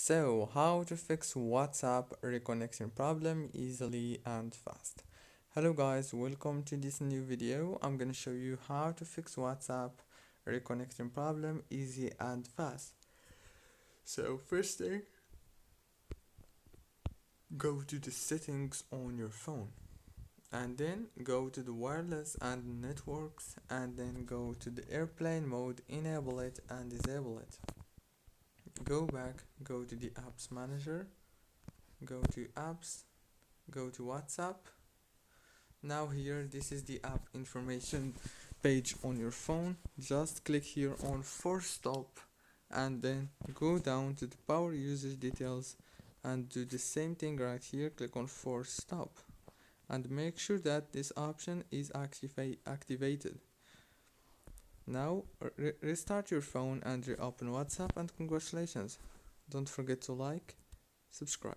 So, how to fix WhatsApp reconnection problem easily and fast. Hello guys, welcome to this new video. I'm gonna show you how to fix WhatsApp reconnection problem easy and fast. So, first thing, go to the settings on your phone and then go to the wireless and networks and then go to the airplane mode, enable it and disable it. Go back, go to the apps manager, go to apps, go to WhatsApp. Now here, this is the app information page on your phone. Just click here on force stop and then go down to the power usage details and do the same thing right here. Click on force stop and make sure that this option is activated. Now restart your phone and reopen WhatsApp, and congratulations. Don't forget to like, subscribe.